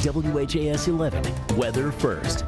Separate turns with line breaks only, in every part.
WHAS 11 Weather First.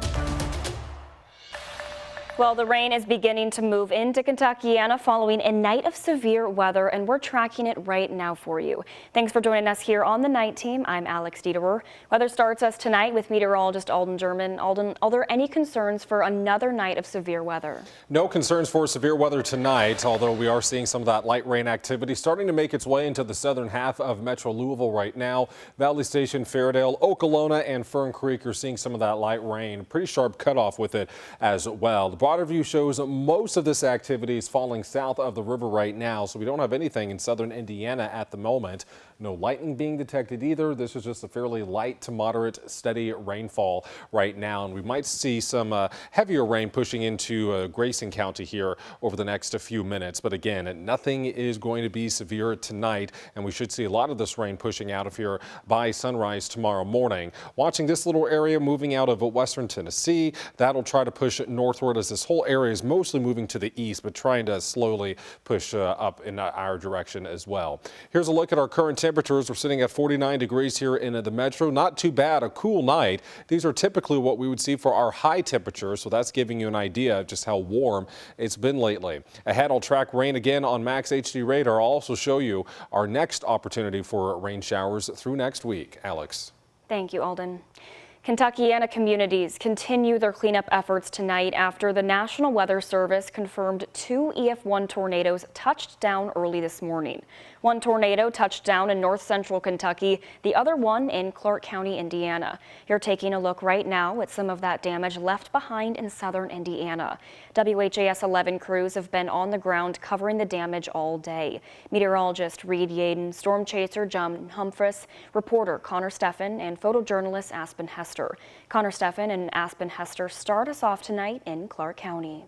Well, the rain is beginning to move into Kentuckiana following a night of severe weather, and we're tracking it right now for you. Thanks for joining us here on the Night Team. I'm Alex Dieterer. Weather starts us tonight with meteorologist Alden German. Alden, are there any concerns for another night of severe weather?
No concerns for severe weather tonight, although we are seeing some of that light rain activity starting to make its way into the southern half of Metro Louisville right now. Valley Station, Fairdale, Okolona, and Fern Creek are seeing some of that light rain. Pretty sharp cutoff with it as well. The broader view shows most of this activity is falling south of the river right now, so we don't have anything in southern Indiana at the moment. No lightning being detected either. This is just a fairly light to moderate steady rainfall right now, and we might see some heavier rain pushing into Grayson County here over the next few minutes. But again, nothing is going to be severe tonight, and we should see a lot of this rain pushing out of here by sunrise tomorrow morning. Watching this little area moving out of western Tennessee, that'll try to push northward as this whole area is mostly moving to the east, but trying to slowly push up in our direction as well. Here's a look at our current temperatures. We're sitting at 49 degrees here in the metro. Not too bad, a cool night. These are typically what we would see for our high temperatures, so that's giving you an idea of just how warm it's been lately. Ahead, I'll track rain again on Max HD radar. I'll also show you our next opportunity for rain showers through next week. Alex.
Thank you, Alden. Kentuckiana communities continue their cleanup efforts tonight after the National Weather Service confirmed 2 EF1 tornadoes touched down early this morning. One tornado touched down in north central Kentucky, the other one in Clark County, Indiana. You're taking a look right now at some of that damage left behind in southern Indiana. WHAS 11 crews have been on the ground covering the damage all day. Meteorologist Reed Yaden, storm chaser John Humphreys, reporter Connor Steffen, and photojournalist Aspen Hester. Connor Steffen and Aspen Hester start us off tonight in Clark County.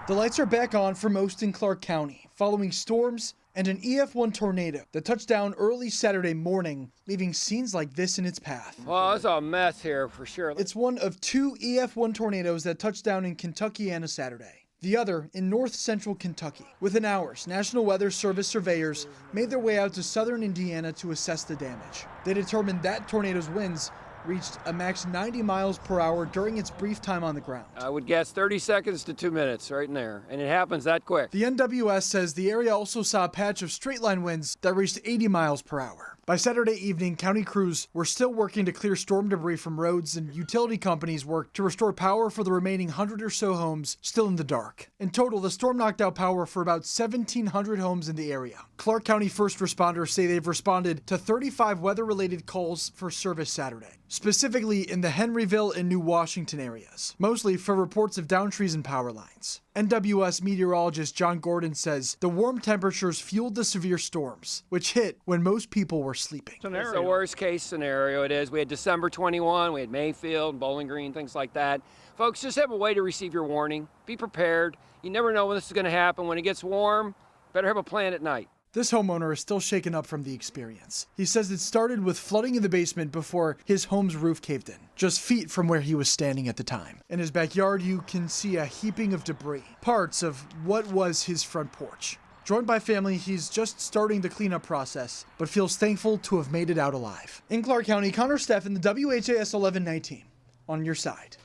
The lights are back on for most in Clark County, following storms and an EF1 tornado that touched down early Saturday morning, leaving scenes like this in its path.
Well, it's a mess here for sure.
It's one of 2 EF1 tornadoes that touched down in Kentuckiana Saturday. The other in north central Kentucky. Within hours, National Weather Service surveyors made their way out to southern Indiana to assess the damage. They determined that tornado's winds reached a max 90 miles per hour during its brief time on the ground.
I would guess 30 seconds to 2 minutes right in there, and it happens that quick.
The NWS says the area also saw a patch of straight line winds that reached 80 miles per hour. By Saturday evening, county crews were still working to clear storm debris from roads, and utility companies worked to restore power for the remaining 100 or so homes still in the dark. In total, the storm knocked out power for about 1,700 homes in the area. Clark County first responders say they've responded to 35 weather-related calls for service Saturday, specifically in the Henryville and New Washington areas, mostly for reports of downed trees and power lines. NWS meteorologist John Gordon says the warm temperatures fueled the severe storms, which hit when most people were sleeping.
It's the worst case scenario. It is. We had December 21, we had Mayfield, Bowling Green, things like that. Folks, just have a way to receive your warning. Be prepared. You never know when this is going to happen. When it gets warm, better have a plan at night.
This homeowner is still shaken up from the experience. He says it started with flooding in the basement before his home's roof caved in, just feet from where he was standing at the time. In his backyard, you can see a heaping of debris, parts of what was his front porch. Joined by family, he's just starting the cleanup process, but feels thankful to have made it out alive. In Clark County, Connor Steffen, the WHAS 11 Night Team, on your side.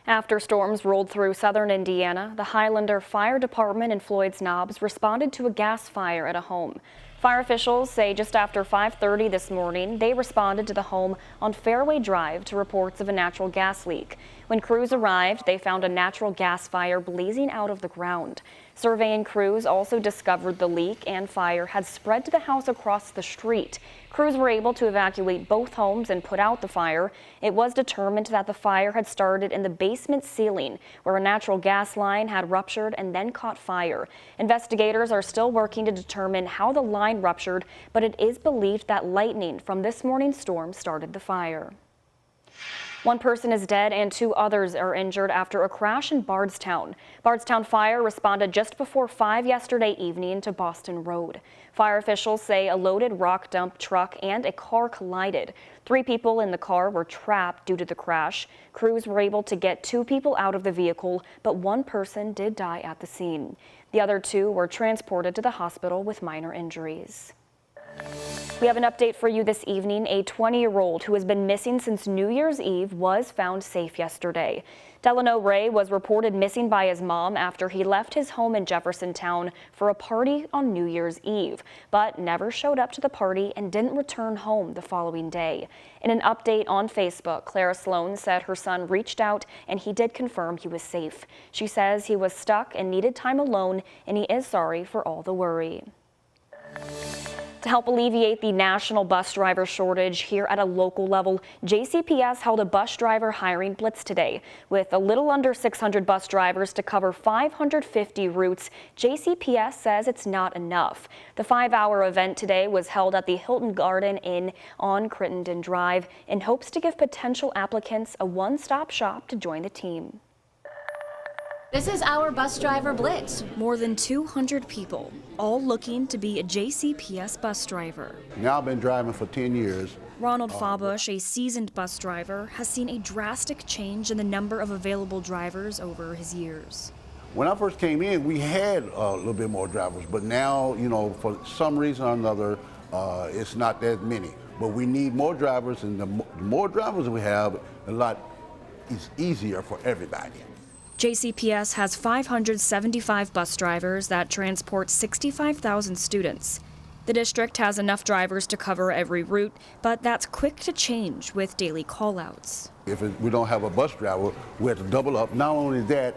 After storms rolled through southern Indiana, the Highlander Fire Department in Floyd's Knobs responded to a gas fire at a home. Fire officials say just after 5:30 this morning, they responded to the home on Fairway Drive to reports of a natural gas leak. When crews arrived, they found a natural gas fire blazing out of the ground. Surveying crews also discovered the leak and fire had spread to the house across the street. Crews were able to evacuate both homes and put out the fire. It was determined that the fire had started in the basement ceiling, where a natural gas line had ruptured and then caught fire. Investigators are still working to determine how the line ruptured, but it is believed that lightning from this morning's storm started the fire. One person is dead and 2 others are injured after a crash in Bardstown. Bardstown Fire responded just before 5 yesterday evening to Boston Road. Fire officials say a loaded rock dump truck and a car collided. 3 people in the car were trapped due to the crash. Crews were able to get 2 people out of the vehicle, but 1 person did die at the scene. The other 2 were transported to the hospital with minor injuries. We have an update for you this evening. A 20-year-old who has been missing since New Year's Eve was found safe yesterday. Delano Ray was reported missing by his mom after he left his home in Jeffersontown for a party on New Year's Eve, but never showed up to the party and didn't return home the following day. In an update on Facebook, Clara Sloan said her son reached out and he did confirm he was safe. She says he was stuck and needed time alone, and he is sorry for all the worry. To help alleviate the national bus driver shortage here at a local level, JCPS held a bus driver hiring blitz today. With a little under 600 bus drivers to cover 550 routes, JCPS says it's not enough. The 5-hour event today was held at the Hilton Garden Inn on Crittenden Drive in hopes to give potential applicants a one-stop shop to join the team.
This is our bus driver blitz.
More than 200 people, all looking to be a JCPS bus driver.
Now I've been driving for 10 years.
Ronald Fabush, a seasoned bus driver, has seen a drastic change in the number of available drivers over his years.
When I first came in, we had a little bit more drivers, but now, you know, for some reason or another, it's not that many. But we need more drivers, and the more drivers we have, it's easier for everybody.
JCPS has 575 bus drivers that transport 65,000 students. The district has enough drivers to cover every route, but that's quick to change with daily callouts.
If we don't have a bus driver, we have to double up. Not only that,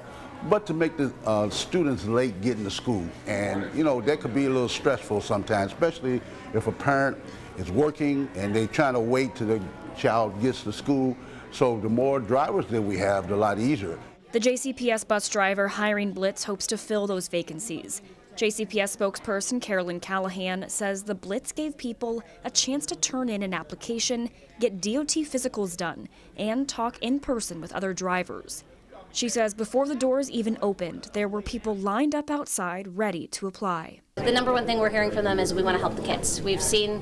but to make the students late getting to school. And, you know, that could be a little stressful sometimes, especially if a parent is working and they're trying to wait till the child gets to school. So the more drivers that we have, the lot easier.
The JCPS bus driver hiring blitz hopes to fill those vacancies. JCPS spokesperson Carolyn Callahan says the blitz gave people a chance to turn in an application, get DOT physicals done, and talk in person with other drivers. She says before the doors even opened, there were people lined up outside ready to apply.
The number one thing we're hearing from them is we want to help the kids. We've seen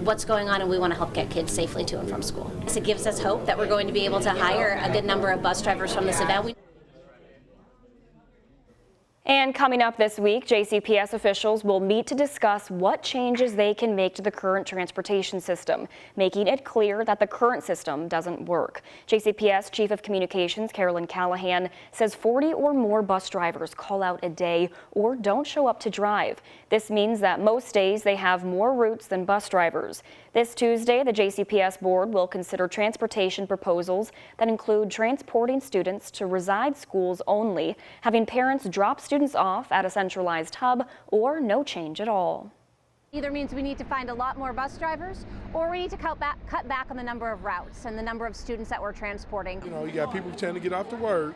what's going on and we want to help get kids safely to and from school. So it gives us hope that we're going to be able to hire a good number of bus drivers from this event.
And coming up this week, JCPS officials will meet to discuss what changes they can make to the current transportation system, making it clear that the current system doesn't work. JCPS Chief of Communications Carolyn Callahan says 40 or more bus drivers call out a day or don't show up to drive. This means that most days they have more routes than bus drivers. This Tuesday, the JCPS board will consider transportation proposals that include transporting students to reside schools only, having parents drop students off at a centralized hub, or no change at all.
Either means we need to find a lot more bus drivers, or we need to cut back on the number of routes and the number of students that we're transporting.
You know, you got people trying to get off to work.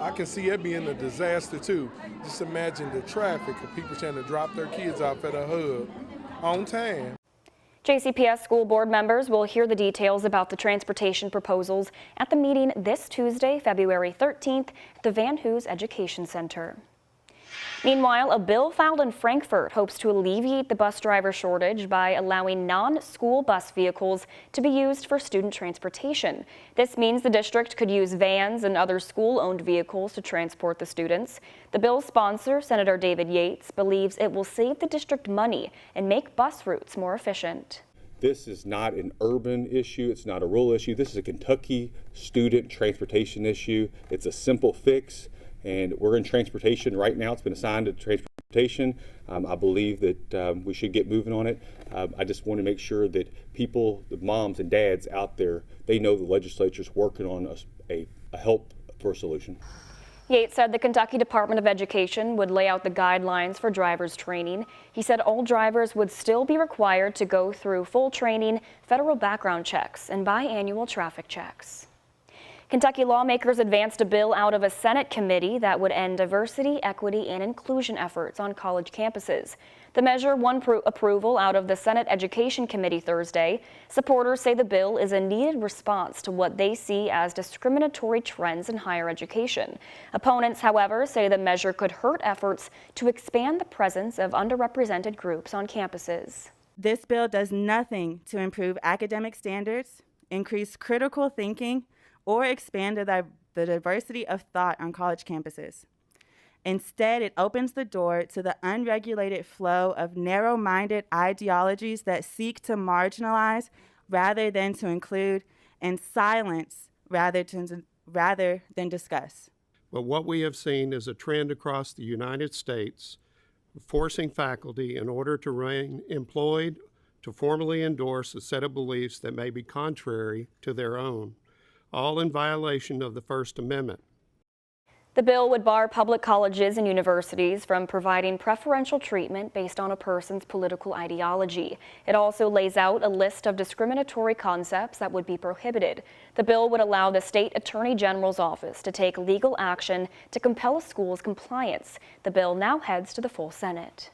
I can see it being a disaster too. Just imagine the traffic of people trying to drop their kids off at a hub on time.
JCPS school board members will hear the details about the transportation proposals at the meeting this Tuesday, February 13th at the Van Hoos Education Center. Meanwhile, a bill filed in Frankfort hopes to alleviate the bus driver shortage by allowing non-school bus vehicles to be used for student transportation. This means the district could use vans and other school-owned vehicles to transport the students. The bill's sponsor, Senator David Yates, believes it will save the district money and make bus routes more efficient.
This is not an urban issue. It's not a rural issue. This is a Kentucky student transportation issue. It's a simple fix. And we're in transportation right now. It's been assigned to transportation. I believe that we should get moving on it. I just want to make sure that people, the moms and dads out there, they know the legislature's working on a help for a solution.
Yates said the Kentucky Department of Education would lay out the guidelines for drivers training. He said all drivers would still be required to go through full training, federal background checks, and biannual traffic checks. Kentucky lawmakers advanced a bill out of a Senate committee that would end diversity, equity, and inclusion efforts on college campuses. The measure won approval out of the Senate Education Committee Thursday. Supporters say the bill is a needed response to what they see as discriminatory trends in higher education. Opponents, however, say the measure could hurt efforts to expand the presence of underrepresented groups on campuses.
This bill does nothing to improve academic standards, increase critical thinking, or expand the diversity of thought on college campuses. Instead, it opens the door to the unregulated flow of narrow-minded ideologies that seek to marginalize rather than to include, and silence rather than discuss.
But what we have seen is a trend across the United States forcing faculty, in order to remain employed, to formally endorse a set of beliefs that may be contrary to their own, all in violation of the First Amendment.
The bill would bar public colleges and universities from providing preferential treatment based on a person's political ideology. It also lays out a list of discriminatory concepts that would be prohibited. The bill would allow the state attorney general's office to take legal action to compel a school's compliance. The bill now heads to the full Senate.